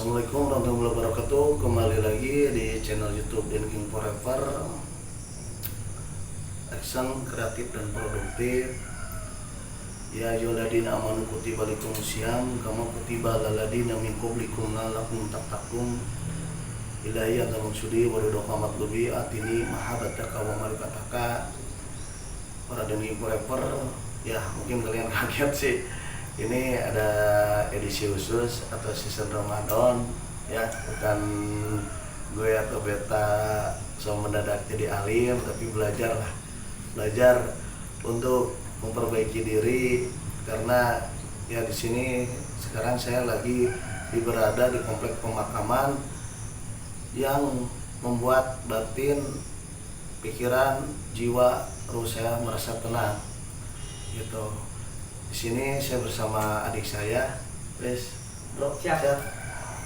Assalamualaikum warahmatullahi wabarakatuh. Kembali lagi di channel YouTube Thinking Forever. Action kreatif dan produktif. Ya ayyuhalladzina amanu kutiba alaikumusiyam kama kutiba alal ladzina min qablikum la'allakum tattaqun. Ilahi anta maksudi wa ridhoka matlubi atini mahabbataka wa marifataka. Para Thinking Forever, ya mungkin kalian kaget sih. Ini ada edisi khusus atau season Ramadan, ya bukan gue atau beta so mendadak jadi alim, tapi belajar untuk memperbaiki diri, karena ya di sini sekarang saya lagi berada di komplek pemakaman yang membuat batin, pikiran, jiwa, ruh saya merasa tenang gitu. Di sini saya bersama adik saya, wes, bro. Siap.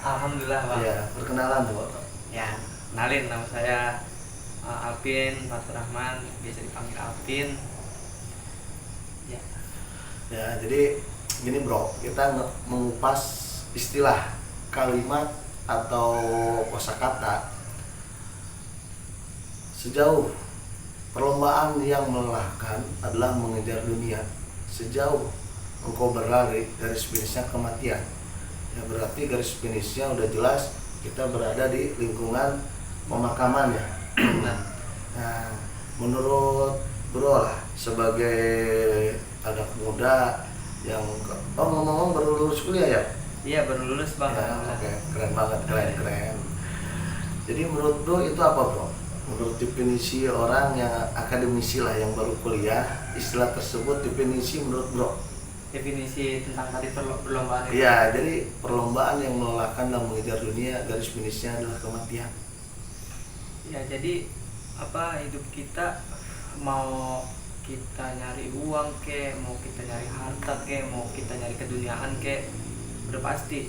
Alhamdulillah, Bang. Ya, perkenalan tuh, Bro. Ya, kenalin, nama saya Alvin Fatur Rahman, biasa dipanggil Alvin. Ya. Ya, jadi gini, Bro, kita mengupas istilah, kalimat atau kosakata. Sejauh perlombaan yang melelahkan adalah mengejar dunia, sejauh engkau berlari, garis finishnya kematian. Ya berarti garis finishnya udah jelas, kita berada di lingkungan pemakaman ya. Nah, menurut Bro lah, sebagai anak muda yang ngomong-ngomong baru lulus kuliah ya? Iya, baru lulus, Bang. Ya, oke, keren banget, keren. Jadi menurut Bro itu apa, Bro? Menurut definisi orang yang akademisi lah, yang baru kuliah, istilah tersebut definisi menurut Bro. Definisi tentang tadi perlombaan itu. Iya, jadi perlombaan yang melelahkan dan mengejar dunia, garis finishnya adalah kematian. Ya, jadi hidup kita, mau kita nyari uang ke, mau kita nyari harta ke, mau kita nyari keduniaan ke, udah pasti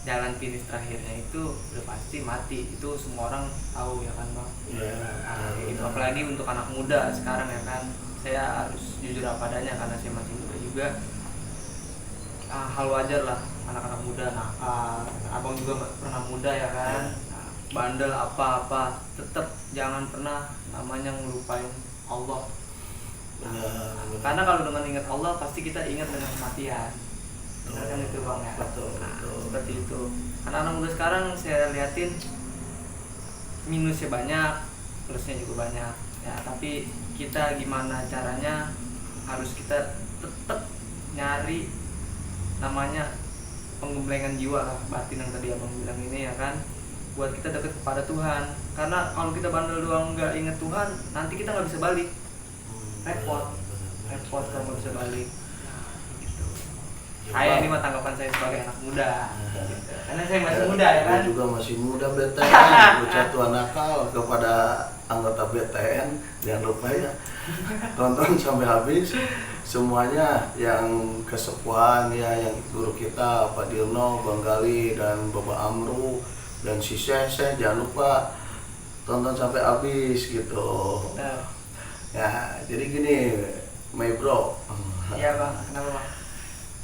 jalan finish terakhirnya itu udah pasti mati. Itu semua orang tahu ya kan, Bang. Ya, Itu apalagi untuk anak muda sekarang ya kan. Saya harus jujur apa adanya karena saya masih muda juga. Hal wajar lah anak-anak muda nakal. Abang juga pernah muda ya kan. Bandel apa-apa, tetap jangan pernah namanya ngelupain Allah. benar. Karena kalau dengan ingat Allah pasti kita ingat dengan kematian. Benar kan itu, Bang ya? Betul. Seperti itu. Karena anak muda sekarang saya liatin minusnya banyak, plusnya juga banyak. Ya, tapi kita gimana caranya, harus kita tetap nyari namanya penggemblengan jiwa lah, batin yang tadi Abang bilang ini ya kan, buat kita dekat kepada Tuhan. Karena kalau kita bandel doang nggak inget Tuhan, nanti kita nggak bisa balik. Repot kalau nggak bisa balik. Saya ini mah tanggapan saya sebagai anak muda, karena saya masih muda ya kan. Saya juga masih muda BTN, bocah tua nakal. Kepada anggota BTN, jangan lupa ya tonton sampai habis semuanya, yang kesepuan ya, yang guru kita Pak Dirno, Bang Gali, dan Bapak Amru, dan si Sese, jangan lupa tonton sampai habis gitu. Ya, jadi gini, my bro. Iya, Bang, kenapa, Bang?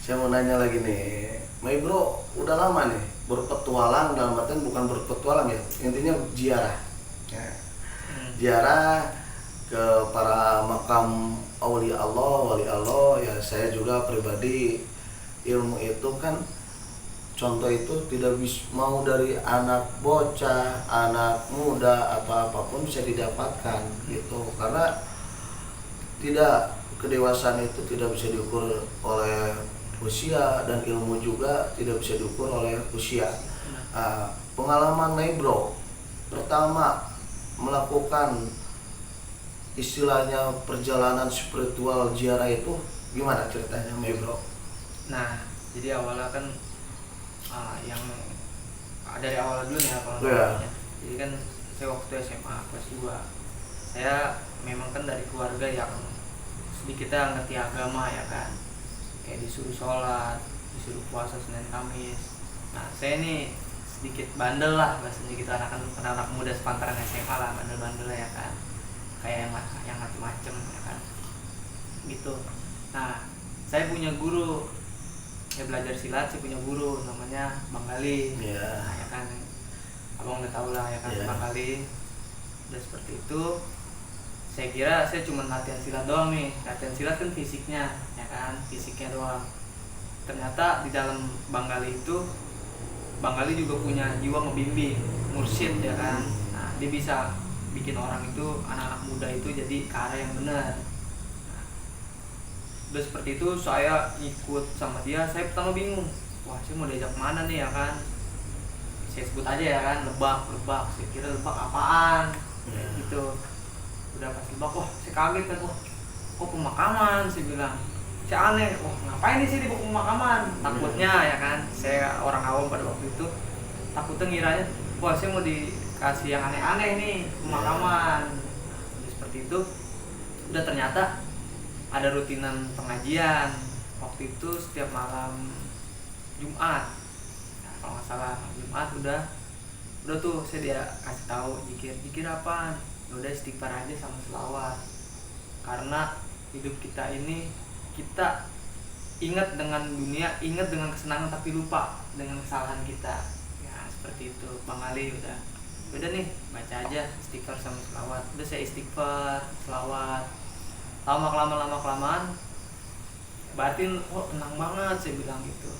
Saya mau nanya lagi nih, my bro, udah lama nih berpetualang, dalam artian bukan berpetualang ya, intinya ziarah. Ya. Ziarah ke para makam wali Allah ya. Saya juga pribadi, ilmu itu kan, contoh itu tidak bisa mau dari anak bocah, anak muda atau apapun bisa didapatkan gitu, karena tidak, kedewasaan itu tidak bisa diukur oleh usia, dan ilmu juga tidak bisa diukur oleh usia. Pengalaman my bro pertama melakukan istilahnya perjalanan spiritual ziarah itu gimana ceritanya, my bro? Nah, jadi awalnya kan yang dari awal dulu nih kalau Jadi kan saya waktu SMA kelas 2, saya memang kan dari keluarga yang sedikitnya ngerti agama ya kan, kayak disuruh sholat, disuruh puasa Senin Kamis. Nah, saya nih sedikit bandel lah bahasanya gitu, anak muda sepantaran SMA lah, bandel-bandel ya kan, kayak yang macem-macem ya kan gitu. Nah, saya punya guru saya belajar silat, saya punya guru namanya Bang Gali. Iya. Nah, ya kan abang udah tahu lah ya kan, Iya. Bang Gali. Udah seperti itu, saya kira saya cuma latihan silat doang nih. Latihan silat kan fisiknya, ya kan, fisiknya doang. Ternyata di dalam Bang Gali itu, Bang Gali juga punya jiwa ngebimbing, mursyid ya kan. Nah, dia bisa bikin orang itu, anak-anak muda itu jadi ke arah yang benar. Nah, udah seperti itu saya ikut sama dia. Saya pertama bingung, wah saya mau diajak mana nih ya kan. Saya sebut aja ya kan, Lebak. Saya kira Lebak apaan gitu. Udah pas Lebak, wah saya kaget kan, wah kok pemakaman, saya bilang. Saya aneh, wah ngapain nih sih di pemakaman? Takutnya ya kan, saya orang awam pada waktu itu, takutnya ngiranya, wah saya mau dikasih yang aneh-aneh nih, pemakaman. Jadi seperti itu. Udah ternyata ada rutinan pengajian. Waktu itu setiap malam Jumat, nah, kalau nggak salah Jumat udah tuh saya dia kasih tahu zikir apaan. Udah istighfar aja sama selawat. Karena hidup kita ini, kita ingat dengan dunia, ingat dengan kesenangan, tapi lupa dengan kesalahan kita. Ya seperti itu. Bang Ali udah nih baca aja istighfar sama selawat. Udah saya istighfar, selawat. Lama kelamaan batin, oh tenang banget, saya bilang gitu.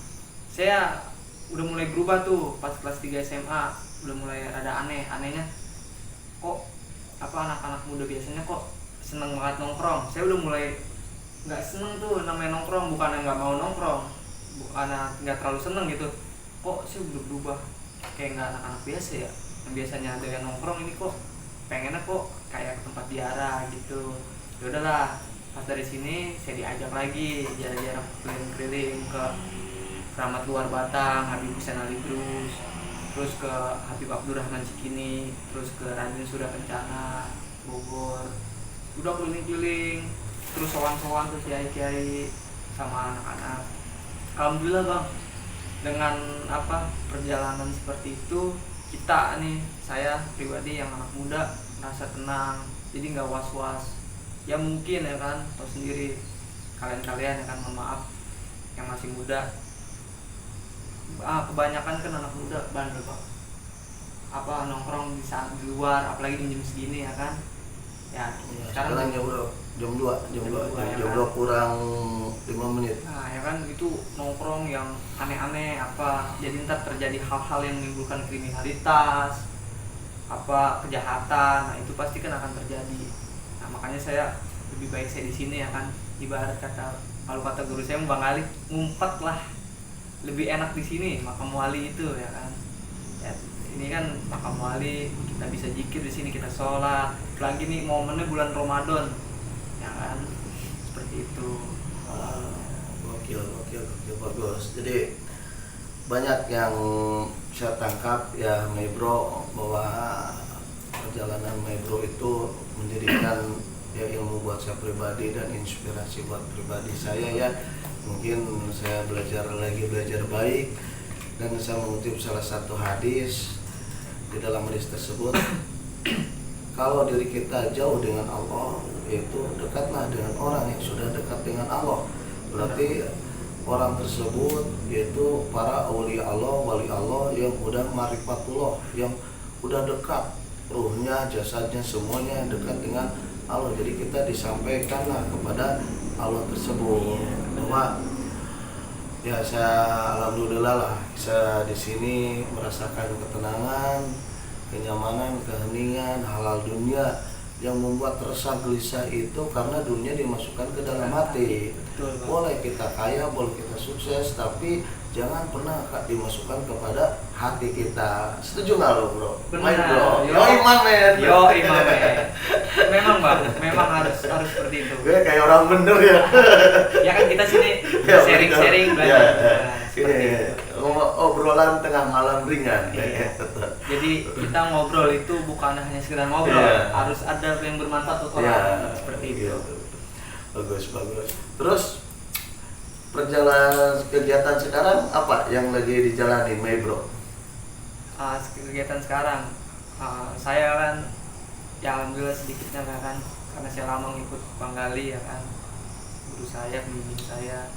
Saya udah mulai berubah tuh pas kelas 3 SMA, udah mulai ada anehnya. Kok apa anak-anak muda biasanya kok seneng banget nongkrong. Saya udah mulai nggak seneng tuh namanya nongkrong, bukan nggak mau nongkrong, bukan nggak terlalu seneng gitu. Kok sih udah berubah kayak nggak anak-anak biasa ya, yang biasanya ada yang nongkrong, ini kok pengennya kok kayak ke tempat ziarah gitu. Ya udahlah, pas dari sini saya diajak lagi jalan-jalan keliling-keliling ke Keramat Luar Batang, Habib Hussein Ali Drus, terus ke Habib Abdurrahman Cikini, terus ke Raden Surya Kencana Bogor. Udah keliling-keliling, terus sowan-sowan tuh kiai-kiai sama anak-anak. Alhamdulillah Bang, dengan perjalanan seperti itu, kita nih, saya pribadi yang anak muda merasa tenang, jadi nggak was-was. Ya mungkin ya kan, tahu sendiri kalian ya kan, mohon maaf yang masih muda, kebanyakan kan anak muda bandel Pak, nongkrong di saat di luar, apalagi di jam segini ya kan. Ya, sekarang jam 2 ya, kurang 5 menit. Nah ya kan, itu nongkrong yang aneh-aneh jadi ntar terjadi hal-hal yang menimbulkan kriminalitas, kejahatan. Nah itu pasti kan akan terjadi. Nah makanya saya lebih baik saya di sini ya kan, ibarat kalau kata guru saya Bang Ali, ngumpet lah, lebih enak di sini, makam wali itu ya kan. Ya, ini kan makam wali, kita bisa zikir di sini, kita sholat. Lagi nih momennya bulan Ramadan, ya kan, seperti itu. Gokil bagus. Jadi banyak yang saya tangkap ya Maebro, bahwa perjalanan Maebro itu mendirikan ya ilmu buat saya pribadi dan inspirasi buat pribadi saya ya. Mungkin saya belajar baik, dan saya mengutip salah satu hadis di dalam hadis tersebut, kalau diri kita jauh dengan Allah, itu dekatlah dengan orang yang sudah dekat dengan Allah. Berarti orang tersebut yaitu para aulia Allah, wali Allah yang udah marifatullah, yang udah dekat ruhnya, jasadnya, semuanya dekat dengan Allah. Jadi kita disampaikanlah kepada Allah tersebut bahwa ya saya alhamdulillah lah, saya di sini merasakan ketenangan, kenyamanan, keheningan, halal dunia yang membuat resah gelisah itu karena dunia dimasukkan ke dalam hati. Boleh kita kaya, boleh kita sukses, tapi jangan pernah dimasukkan kepada hati kita. Setuju nggak lo bro? Benar bro. Yo Iman men. Memang Bang, memang harus seperti itu. Gue kayak orang bener ya. Ya kan kita sini Ya, sharing ya, belajar. Ini obrolan tengah malam ringan. Iya. Jadi kita ngobrol itu bukan hanya sekedar ngobrol, harus ada yang bermanfaat untuk orang. Seperti itu. Bagus. Terus perjalanan kegiatan sekarang apa yang lagi dijalani Maebro? Kegiatan sekarang saya kan ya alhamdulillah sedikitnya kan, karena saya lama ngikut Bang Gali ya kan, guru saya, pembimbing saya.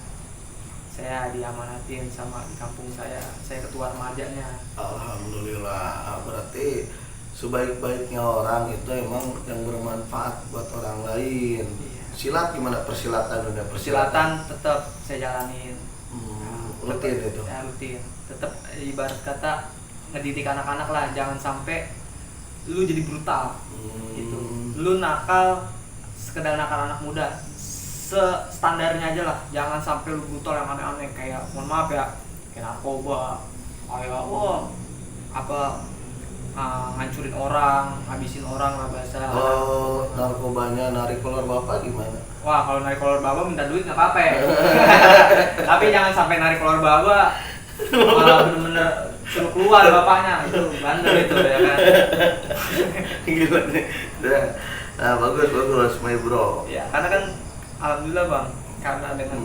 saya diamanatin sama di kampung saya ketua remajanya. Alhamdulillah, berarti sebaik-baiknya orang itu emang yang bermanfaat buat orang lain. Iya. Silat gimana persilatan dunia Persilatan tetap saya jalanin. Rutin itu. Ya, rutin. Tetap ibarat kata ngedidik anak-anak lah, jangan sampai lu jadi brutal. Gitu. Lu nakal sekedar nakal anak muda. Standarnya aja lah, jangan sampai lu brutal yang aneh-aneh kayak mohon maaf ya, kayak narkoba, kayak ngancurin orang, habisin orang lah bahasa. Oh, narkobanya narik kolor bapak gimana? Wah, kalau narik kolor baba minta duit nggak apa-apa ya. Tapi jangan sampai narik kolor baba malah bener-bener suruh keluar bapaknya, itu bandel itu ya kan. Gila nih. Nah, bagus my bro. Ya, karena kan alhamdulillah Bang, karena dengan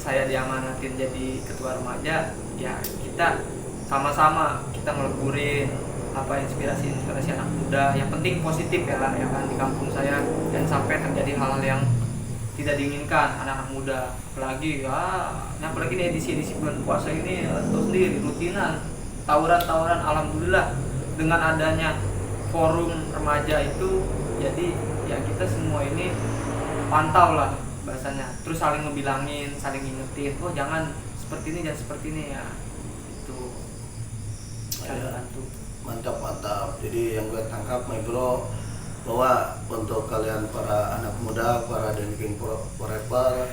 saya diamanatin jadi ketua remaja, ya kita sama-sama kita ngeleburin apa inspirasi anak muda, yang penting positif ya kan di kampung saya, dan sampai terjadi hal-hal yang tidak diinginkan anak-anak muda, apalagi nih edisi bulan puasa ini tahu sendiri rutinan tawuran, alhamdulillah dengan adanya forum remaja itu, jadi ya kita semua ini pantau lah bahasanya, terus saling ngebilangin, saling ngingetin, oh jangan seperti ini ya, itu saling bantu. Mantap. Jadi yang gue tangkap my bro, bahwa untuk kalian para anak muda, para drinking forever,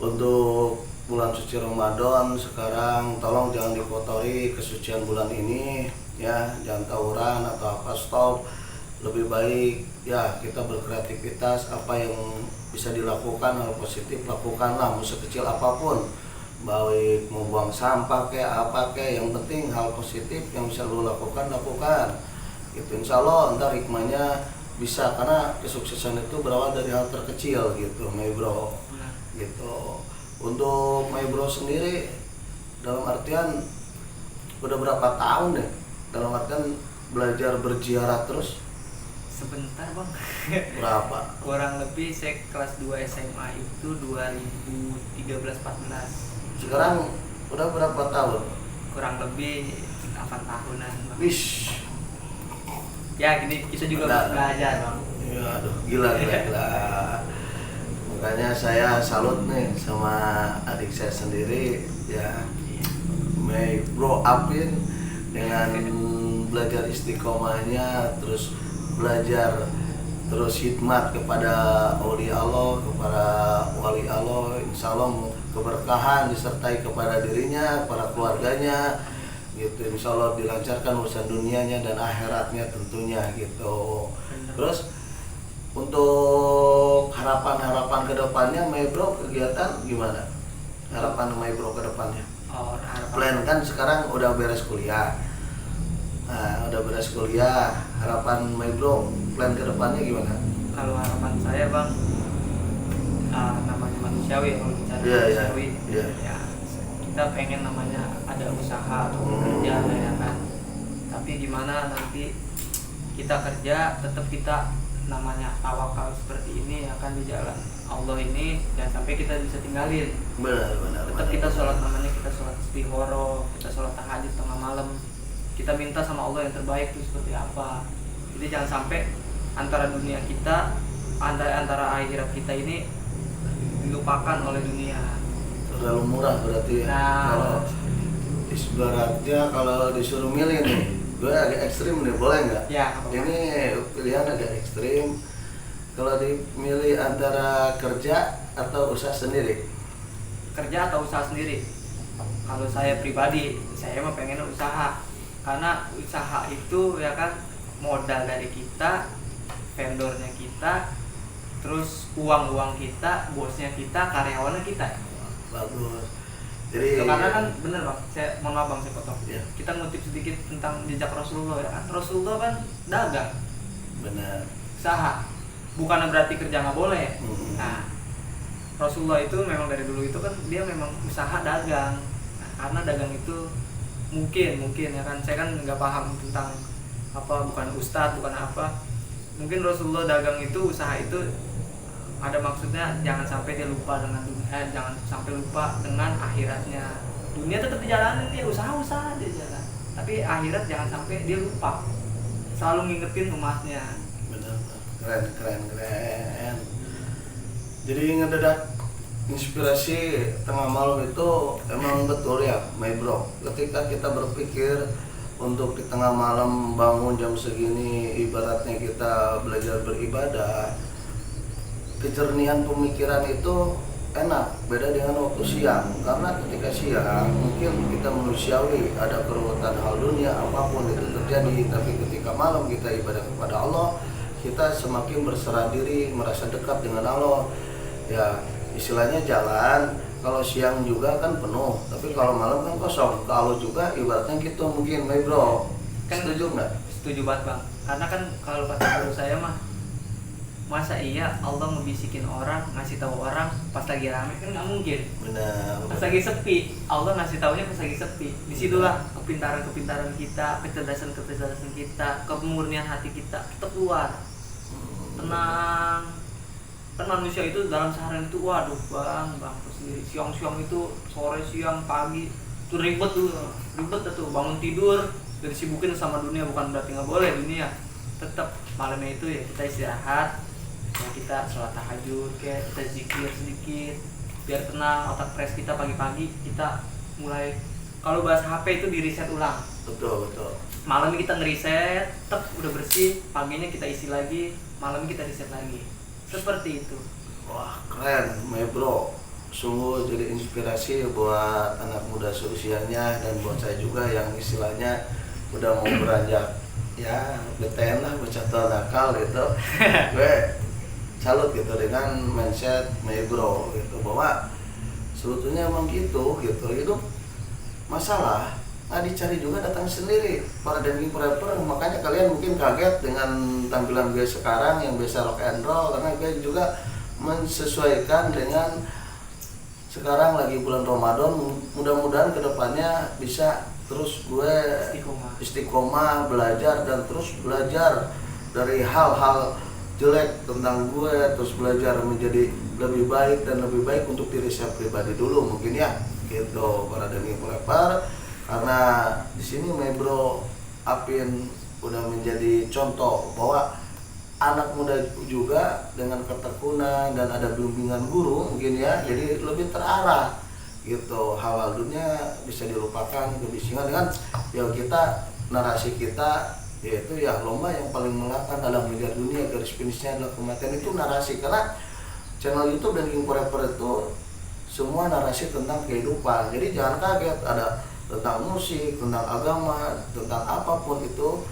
untuk bulan suci Ramadan sekarang tolong jangan dikotori kesucian bulan ini ya, jangan tawuran atau apa, stop. Lebih baik ya kita berkreativitas, apa yang bisa dilakukan hal positif lakukanlah, mau sekecil apapun, baik mau buang sampah kayak apa kayak, yang penting hal positif yang bisa lo lakukan gitu. Insya Allah ntar hikmahnya bisa, karena kesuksesan itu berawal dari hal terkecil gitu my bro. Gitu. Untuk my bro sendiri dalam artian udah berapa tahun deh dalam artian belajar berziarah terus? Sebentar Bang. Berapa? Kurang lebih saya kelas 2 SMA itu 2013-14. Sekarang udah berapa tahun? Kurang lebih 8 tahunan Bang. Wish. Ya gini, kita juga masih belajar Bang. Ya aduh, gila. Makanya saya salut nih sama adik saya sendiri ya, my bro Apin, dengan belajar istiqomahnya, terus belajar terus hikmat kepada aulia Allah, kepada wali Allah, insya Allah keberkahan disertai kepada dirinya, kepada keluarganya gitu, insya Allah dilancarkan urusan dunianya dan akhiratnya tentunya gitu. Terus untuk harapan kedepannya my bro, kegiatan gimana? Harapan my bro kedepannya? Plan kan sekarang udah beres kuliah. Nah, udah beres kuliah, harapan my bro, plan kedepannya gimana? Kalau harapan saya Bang, namanya manusiawi, kalau bicara manusiawi, ya kita pengen namanya ada usaha atau kerja ya kan. Tapi gimana nanti kita kerja, tetap kita namanya tawakal seperti ini akan di jalan Allah ini, jangan sampai kita bisa tinggalin. Benar. Tetap kita sholat, namanya kita sholat istihoro, kita sholat tahajud tengah malam. Kita minta sama Allah yang terbaik itu seperti apa. Jadi jangan sampai antara dunia kita, antara akhirat kita ini dilupakan oleh dunia. Terlalu murah berarti ya. Kalau ibaratnya kalau disuruh milih nih, gue agak ekstrim nih, boleh nggak? Ya. Ini pilihan agak ekstrim. Kalau dimilih antara kerja atau usaha sendiri? Kerja atau usaha sendiri? Kalau saya pribadi, saya mah pengen usaha. Karena usaha itu ya kan modal dari kita, vendornya kita, terus uang kita, bosnya kita, karyawannya kita. Bagus. Jadi karena kan bener Bang, saya mohon maaf Bang saya potong. Ya. Kita ngutip sedikit tentang jejak Rasulullah ya kan. Rasulullah kan dagang. Benar. Usaha. Bukan berarti kerja nggak boleh. Nah, Rasulullah itu memang dari dulu itu kan dia memang usaha dagang. Nah, karena dagang itu mungkin ya kan, saya kan nggak paham tentang apa, bukan ustadz bukan apa, mungkin Rasulullah dagang itu usaha itu ada maksudnya jangan sampai dia lupa dengan dunia, jangan sampai lupa dengan akhiratnya. Dunia tetap dijalanin, dia usaha dia jalan, tapi akhirat jangan sampai dia lupa, selalu ngingetin umatnya. Benar, keren. Jadi ngedadak inspirasi tengah malam itu emang betul ya, my bro. Ketika kita berpikir untuk di tengah malam bangun jam segini, ibaratnya kita belajar beribadah, kejernihan pemikiran itu enak, beda dengan waktu siang. Karena ketika siang mungkin kita manusiawi, ada keruwetan hal dunia apapun itu terjadi, tapi ketika malam kita ibadah kepada Allah, kita semakin berserah diri, merasa dekat dengan Allah. Ya istilahnya jalan, kalau siang juga kan penuh, tapi kalau malam kan kosong. Kalau juga ibaratnya gitu mungkin, my bro. Kan setuju nggak? Setuju banget bang, karena kan kalau kata guru saya mah, masa iya Allah ngebisikin orang, ngasih tahu orang pas lagi rame, kan nggak mungkin. Benar. Pas lagi sepi, Allah ngasih taunya pas lagi sepi. Disitulah kepintaran kita, kecerdasan kita, kemurnian hati kita keluar. Tenang. Kan manusia itu dalam seharian itu, waduh bang sendiri, siang itu, sore, siang, pagi itu ribet tuh, bangun tidur dari sibukin sama dunia. Bukan berarti nggak boleh dunia, tetap malamnya itu ya kita istirahat, ya kita sholat tahajud, kayak kita zikir sedikit biar tenang, otak fresh kita. Pagi-pagi kita mulai, kalau bahas HP itu di reset ulang. Betul. Malamnya kita ngeriset, udah bersih, paginya kita isi lagi, malamnya kita reset lagi. Seperti itu. Wah keren, my bro. Sungguh jadi inspirasi buat anak muda seusianya dan buat saya juga yang istilahnya udah mau beranjak ya BTN lah, bercata nakal gitu. Gue salut gitu dengan mindset my bro gitu, bahwa sebetulnya emang gitu hidup masalah nggak dicari juga datang sendiri. Para dancing rapper, makanya kalian mungkin kaget dengan tampilan gue sekarang yang biasa rock and roll, karena gue juga mensesuaikan dengan sekarang lagi bulan Ramadan. Mudah-mudahan kedepannya bisa terus gue istiqomah belajar dan terus belajar dari hal-hal jelek tentang gue, terus belajar menjadi lebih baik dan lebih baik untuk diri saya pribadi dulu mungkin ya gitu, para dancing rapper. Karena di sini my bro Apin udah menjadi contoh bahwa anak muda juga dengan ketekunan dan ada bimbingan guru mungkin ya, jadi lebih terarah gitu. Hal-hal dunia bisa dilupakan, kebisingan dengan ya kita, narasi kita yaitu ya lomba yang paling melelahkan dalam melihat dunia, garis finishnya adalah kematian. Itu narasi, karena channel YouTube dan King Forever itu semua narasi tentang kehidupan. Jadi jangan kaget ada tentang musik, tentang agama, tentang apapun itu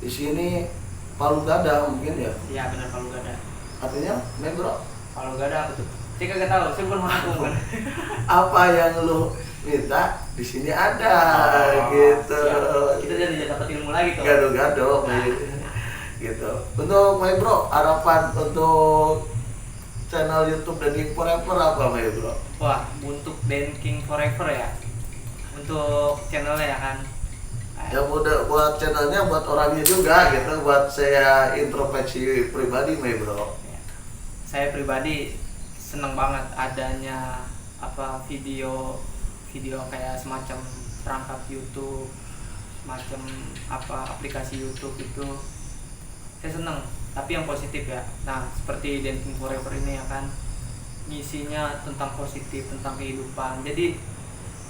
di sini palu gada mungkin ya. Iya benar, palu gada. Artinya, bro? Palu gada apa tuh? Saya kagak tahu, saya bukan orang tua. Apa yang lu minta di sini ada, gitu. Siap. Kita jadi dapat ilmu lagi tuh. Gado-gado, gitu. Untuk my bro, harapan untuk channel YouTube dan King Forever apa my bro? Wah, untuk King Forever ya. Untuk channelnya ya kan. Ya buat channelnya, buat orangnya juga gitu, buat saya introspeksi pribadi my bro. Saya pribadi seneng banget adanya video kayak semacam perangkat YouTube, semacam aplikasi YouTube itu. Saya seneng, tapi yang positif ya. Nah, seperti Dancing Forever ini ya kan, ngisinya tentang positif, tentang kehidupan. Jadi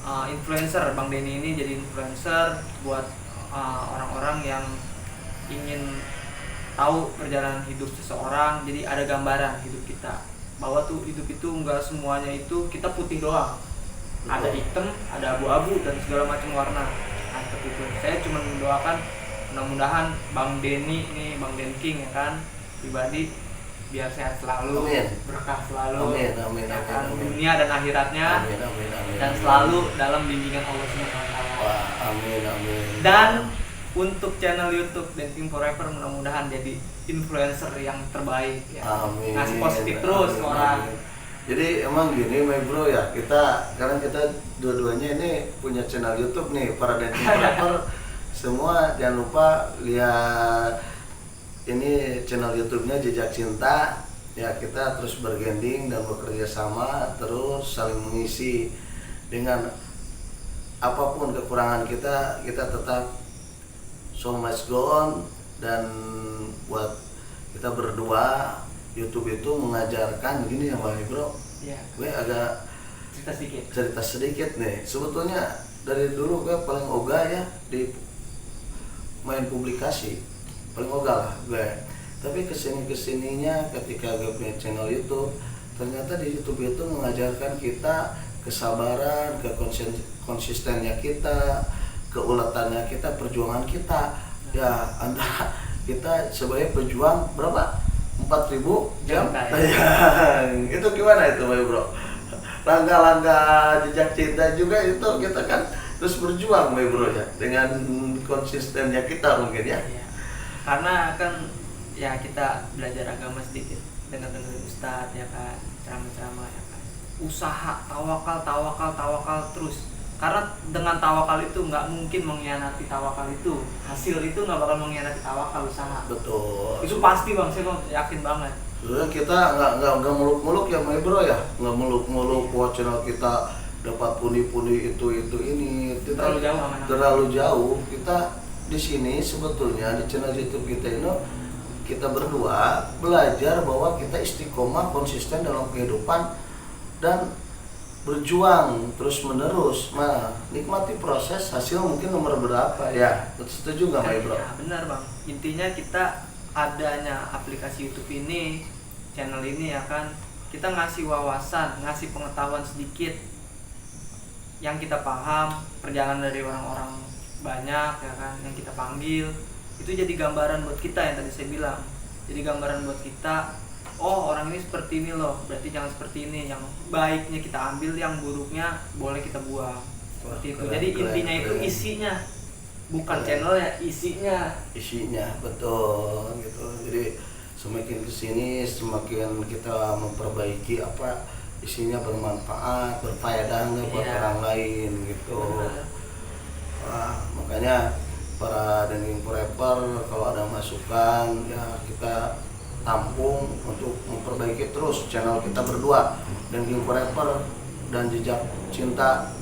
influencer, Bang Denny ini jadi influencer buat orang-orang yang ingin tahu perjalanan hidup seseorang. Jadi ada gambaran hidup kita, bahwa tuh hidup itu enggak semuanya itu kita putih doang. Ada hitam, ada abu-abu dan segala macam warna. Nah, seperti itu. Saya cuma mendoakan mudah-mudahan Bang Denny nih, Bang Den King ya kan, pribadi biar sehat selalu, amin. Berkah selalu, amin. Dunia dan akhiratnya, amin. Dan selalu dalam bimbingan Allah SWT. Amin. Dan untuk channel YouTube Dancing Forever mudah-mudahan jadi influencer yang terbaik ya. Amin. Ngasih positif terus ke orang. Jadi emang gini my bro ya, karena kita dua-duanya ini punya channel YouTube nih, para Dancing Forever. Semua jangan lupa lihat ini channel YouTube-nya Jejak Cinta, ya kita terus berganding dan bekerja sama, terus saling mengisi. Dengan apapun kekurangan kita tetap so much go on. Dan buat kita berdua, YouTube itu mengajarkan gini ya Bang Bro. Iya. Gue agak cerita sedikit nih. Sebetulnya dari dulu gue paling ogah ya di main publikasi, paling ogah lah gue. Tapi kesininya ketika gue punya channel YouTube, ternyata di YouTube itu mengajarkan kita kesabaran, konsistennya kita, keuletannya kita, perjuangan kita. Ya antara kita sebagai pejuang berapa? 4.000 jam. Ya, itu gimana itu Bro? Langkah-langkah jejak cinta juga itu kita kan terus berjuang Bro ya, dengan konsistennya kita mungkin ya. Iya. Karena kan ya kita belajar agama sedikit, dengar ustadz ya kan, ceramah-ceramah ya kan. Usaha, tawakal terus. Karena dengan tawakal itu nggak mungkin mengkhianati tawakal itu. Hasil itu nggak bakal mengkhianati tawakal, usaha. Betul. Itu pasti Bang, saya yakin banget. Sebenarnya kita nggak muluk-muluk ya Bro ya, nggak muluk-muluk buat channel kita dapat pundi-pundi itu ini. Kita terlalu jauh. Kita di sini sebetulnya di channel YouTube kita ini kita berdua belajar bahwa kita istiqomah, konsisten dalam kehidupan dan berjuang terus menerus. Nah, nikmati proses, hasil mungkin nomor berapa ya. Setuju nggak Bro? Ya, benar Bang. Intinya kita adanya aplikasi YouTube ini, channel ini ya kan, kita ngasih wawasan, ngasih pengetahuan sedikit yang kita paham, perjalanan dari orang-orang banyak ya kan yang kita panggil, itu jadi gambaran buat kita yang tadi saya bilang. Jadi gambaran buat kita, oh orang ini seperti ini loh, berarti jangan seperti ini. Yang baiknya kita ambil, yang buruknya boleh kita buang. Seperti itu. Jadi intinya itu isinya, bukan channel ya, isinya betul gitu. Jadi semakin kesini semakin kita memperbaiki apa isinya, bermanfaat, berfaedah nggak buat orang lain gitu. Wah, makanya para Dending Forever kalau ada masukan ya kita tampung untuk memperbaiki terus channel kita berdua, Dending Forever dan Jejak Cinta.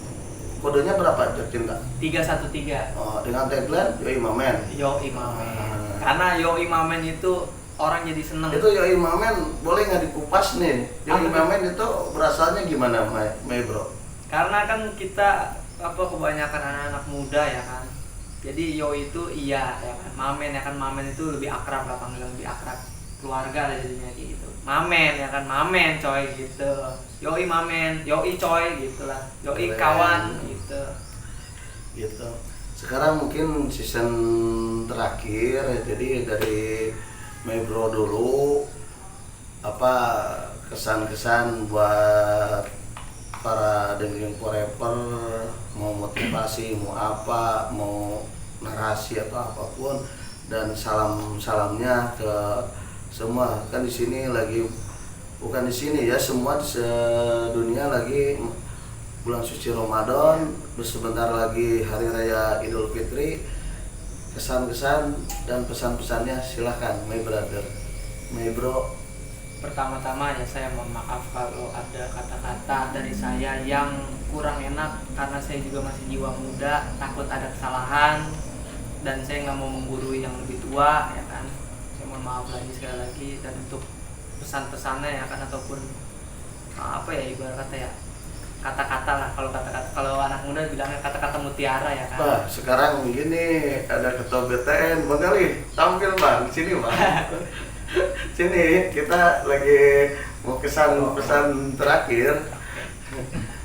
Kodenya berapa Jejak Cinta? 313. Oh, dengan tagline Yoi Mamen. Yoi Mamen. Karena Yoi Mamen itu orang jadi seneng. Itu Yoi Mamen boleh nggak dikupas nih? Yoi Mamen itu berasalnya gimana Bro? Karena kan kita kebanyakan anak-anak muda ya kan. Jadi Yoi itu iya ya kan. Mamen ya kan, Mamen itu lebih akrab lah, panggilan lebih akrab. Keluarga lah jadinya gitu. Mamen ya kan, Mamen coy gitu. Yoi Mamen, Yoi coy gitu lah. Yoi kawan gitu. Gitu. Sekarang mungkin season terakhir, jadi dari Bro dulu apa kesan-kesan buat para Dending Forever, mau motivasi, mau apa, mau narasi atau apapun, dan salamnya ke semua. Kan di sini lagi, bukan di sini ya, semua di sedunia lagi bulan suci Ramadan, sebentar lagi hari raya Idul Fitri. Kesan-kesan dan pesan-pesannya silahkan Bro. Pertama-tama ya saya mohon maaf kalau ada kata-kata dari saya yang kurang enak, karena saya juga masih jiwa muda, takut ada kesalahan dan saya nggak mau menggurui yang lebih tua ya kan. Saya mohon maaf lagi sekali lagi. Dan untuk pesan-pesannya ya kan, ataupun apa ya, ibarat kata ya, kata-kata lah, kalau anak muda bilangnya kata-kata mutiara ya kan. Bah, sekarang begini ada ketua BTN Bang Ali, tampil Bang sini Bang. Sini kita lagi mau pesan terakhir.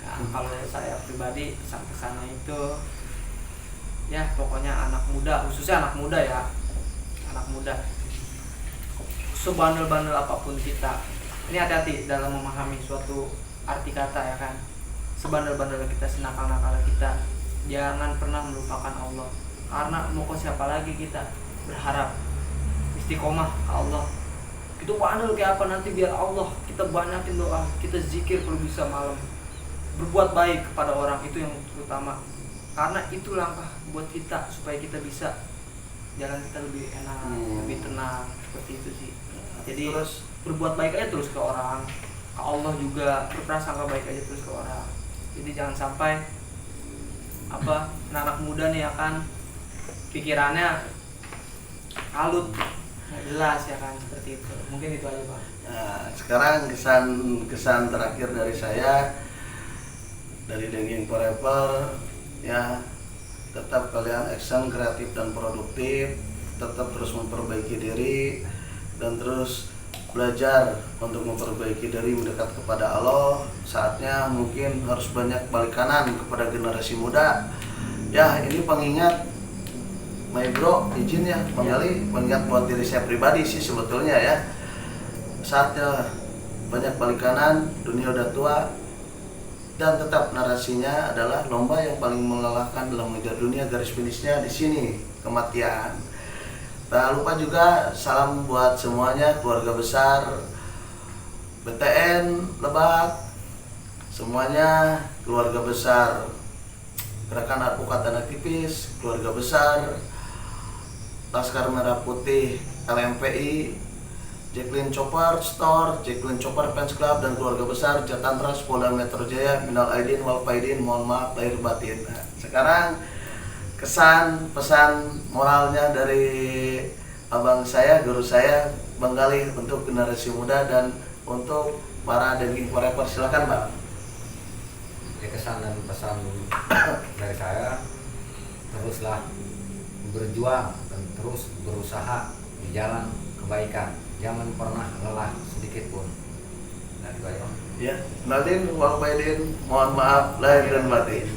Nah, kalau saya pribadi pesan-pesannya itu ya pokoknya anak muda, khususnya anak muda ya, anak muda, sebandel-bandel apapun kita, ini hati-hati dalam memahami suatu arti kata ya kan. Sebandel-bandel kita, senakal-nakal kita, jangan pernah melupakan Allah. Karena mau ke siapa lagi kita berharap? Istiqomah ke Allah. Itu bandel kayak apa nanti, biar Allah, kita banyakin doa, kita zikir kalau bisa malam, berbuat baik kepada orang, itu yang utama. Karena itu langkah buat kita supaya kita bisa jalan kita lebih enak, lebih tenang, seperti itu sih. Jadi terus berbuat baik aja terus ke orang, ke Allah juga berprasangka baik aja terus ke orang. Jadi jangan sampai anak muda nih akan pikirannya kalut, nggak jelas ya kan, seperti itu. Mungkin itu aja Pak. Nah, sekarang kesan terakhir dari saya, dari Dengking Forever, ya tetap kalian action, kreatif dan produktif, tetap terus memperbaiki diri dan terus belajar untuk memperbaiki diri, mendekat kepada Allah. Saatnya mungkin harus banyak balik kanan kepada generasi muda. Ya, ini pengingat, my bro, izin ya Bang Ali, pengingat buat diri saya pribadi sih sebetulnya ya. Saatnya banyak balik kanan, dunia udah tua, dan tetap narasinya adalah lomba yang paling melelahkan dalam mengejar dunia, garis finishnya di sini, kematian. Tak lupa juga salam buat semuanya, keluarga besar BTN Lebak, semuanya keluarga besar Gerakan Advokat dan Aktivis, keluarga besar Laskar Merah Putih LMPI, Jacqueline Chopper Store, Jacqueline Chopper Fans Club, dan keluarga besar Jatantras Polda Metro Jaya, minal aidin wal faidin, mohon maaf lahir batin. Nah, sekarang kesan pesan moralnya dari abang saya, guru saya, Bang Galih, untuk generasi muda dan untuk para Dengking Forever. Silakan Bang. Ya, kesan dan pesan dari saya, teruslah berjuang dan terus berusaha di jalan kebaikan, jangan pernah lelah sedikit pun. Nah, itu aja. Ya, Nadine wal faidin, mohon maaf lahir dan batin.